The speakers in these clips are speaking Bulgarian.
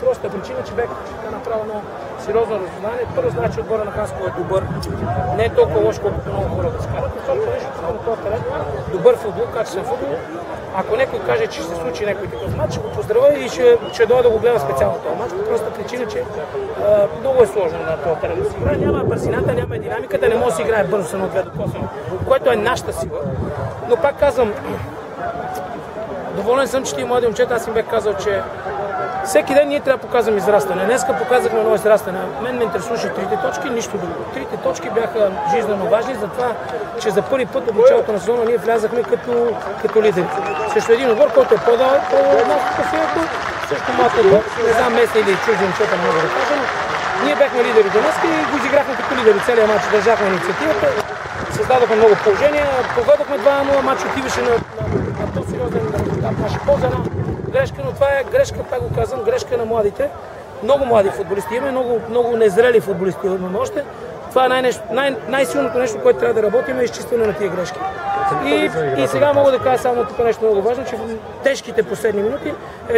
Проста причина, че бях направил едно сериозно разузнание. Първо знае, че отбора на Хасково е добър. Не е толкова лош, колкото много хора да скарат. Второто нещо, на този терен, добър футбол, качествен футбол. Ако някой каже, че ще се случи някой такъв матч, ще го поздравя и ще дойда да го гледа специално този матч. По проста причина, че много е сложно на този терен да се играе. Няма бързината, няма динамиката, не може да се играе бързо с едно две докосване, което е нашата сила. Но пак казвам, доволен съм, че ти млади момчета, аз им бях казал, че всеки ден ние трябва да показваме израстване. Днеска показахме едно израстване. Мен ме интересуваше трите точки, нищо друго. Трите точки бяха жизненно важни за това, че за първи път от началото на сезона ние влязахме като лидери. Срещу един отбор, който е по-дал от нас по класирането, също малко отбор, не знам местни или чужди момчета, много да кажа, но ние бяхме лидери днес и го изиграхме като лидери. Целият матч държахме инициативата, създадохме много положения, поведохме 2-0, матч отиваше на по-сериозен резултат, наша полза, грешка, но това е грешка, пак го казвам, грешка на младите. Много млади футболисти имаме, много незрели футболисти имаме още. Това е най-силното нещо, което трябва да работим, е изчистване на тия грешки. И сега мога да кажа само тук нещо много важно, че в тежките последни минути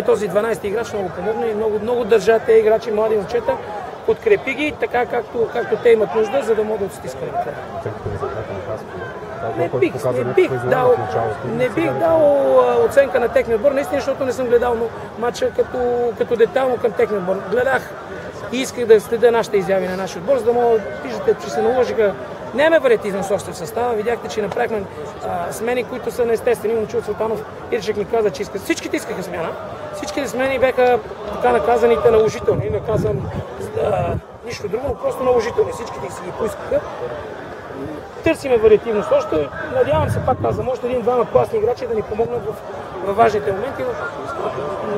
този 12-ти играч много помогна и много държа тези играчи, млади момчета, подкрепи ги така, както те имат нужда, за да могат да стискат. Не бих дал оценка на техния отбор, наистина, защото не съм гледал матча като детайлно към техния отбор. Гледах и исках да следя нашите изяви на нашия отбор, за да мога, виждате, че се наложиха. Нямаме вариативно в състава, видяхте, че направихме смени, които са неестествени. Момчил Цветанов Ирчек ми каза, че искат. Всичките искаха смяна. Всичките смени бяха така наказаните наложителни. Не казвам нищо друго, но просто наложителни. Всичките си ги поискаха. Търсиме вариативност още. Надявам се, пак казвам, още един-двама класни играчи да ни помогнат в важните моменти.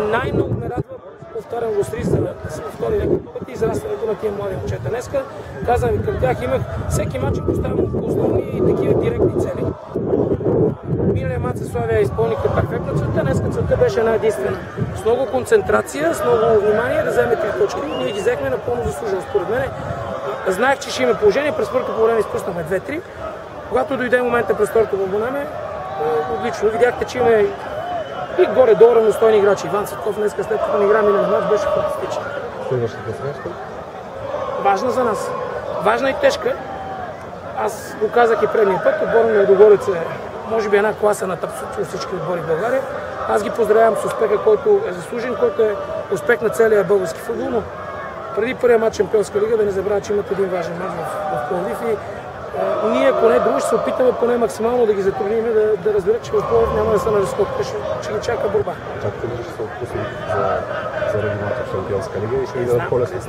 Най-много ме радва, повтарям го с риск, да се повтори няколко пъти, израстването на тия млади момчета. Днеска, казвам ви, към тях имах всеки матч поставям основни и такива директни цели. Миналия мач със Славия изпълниха перфектно целта, днеска целта беше една единствена. С много концентрация, с много внимание да вземе 3 точки. Ние ги взехме напълно заслужено. Според мен знаех, че ще има положение, през първото по време изпуснахме 2-3. Когато дойде момента през второто време, отлично. Видяхте, че има и горе-долу равностойни играчи. Иван Цветков днес, след като не игра миналия мач, беше фантастичен. Следващата среща? Важна за нас. Важна и тежка. Аз го казах и предния път. Отбора на Лудогорец е, може би, една класа над абсолютно всички отбори в България. Аз ги поздравявам с успеха, който е заслужен, който е успех на целия български футбол. Но преди първия матч Шампионска лига да не забравя, че имат един важен мач в Пловдив и ние, ако не друго, ще се опитаме поне максимално да ги затрудним, да разберат, че в Пловдив няма да са на разходка, ще ги чака борба. Чакате ли, че се отпуснат за регионалната в Шампионска лига и ще ви дадат по-лесно с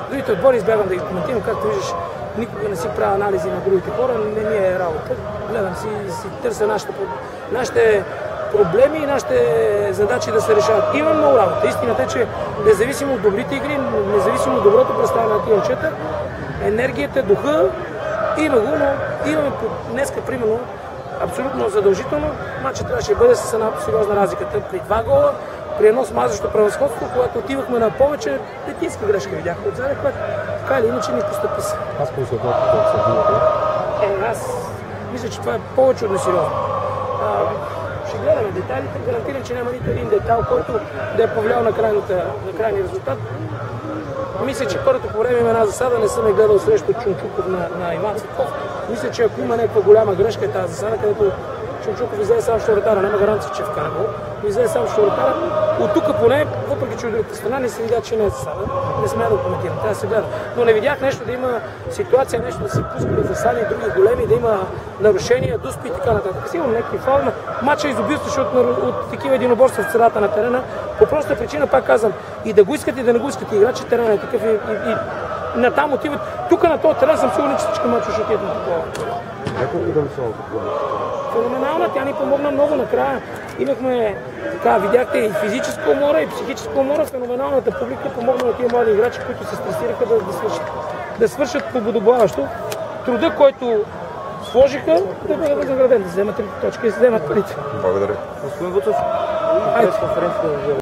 другите отбори избягвам да ги коментирам, както виждаш, никога не си правя анализи на другите хора, не ми е работа. Гледам си търся нашите проблеми и нашите задачи да се решават. Има много работа. Истината е, че независимо от добрите игри, независимо от доброто представяне на тия момчета, енергията, духа, има го, но имаме днеска, примерно, абсолютно задължително. Матчът трябваше да бъде с една сериозна разликата. При 2 гола, при едно смазващо превъзходство, когато отивахме на повече, детинска грешка видяхме отзаде, което така или иначе ни постъпи се. Аз консултантът аз мисля, че това е повече от несериозно. Ще гледаме детайлите, гарантирам, че няма нито един детайл, който да е повлиял на крайния резултат. Мисля, че първото по време има една засада, не съм гледал срещу Чунчуков на Иван Цветков. Мисля, че ако има някаква голяма грешка е тази засада, където Чунчуков излезе сам щуратара, няма гаранция, че е вкара гол, излезе сам щуратара. От тук поне, въпреки че от другата страна не се видя, че не е засада. Не смея да коментирам, трябва да се гледа. Но не видях нещо да има ситуация, нещо да се пускат засади, други големи, да има нарушения, дуспи и така нататък. Сигурно някакви фаули. Матча изобилстваше от такива единоборства в средата на терена. По проста причина, пак казвам, и да го искат и да не го искат играчи, терена е такъв и натам отиват. Тук на този терен съм сигурен, че всички мачове ще отидат на такова. Феноменална, тя ни помогна много накрая. Имахме, така, видяхте и физическа умора, и психическа умора. Феноменалната публика помогна на тия млади играчи, които се стресираха да свършат по-подобаващо. Труда, който сложиха, да бъде възнаграден, да вземат 3 точки и да вземат парите. Благодаря. Господин Вуцов, конференцията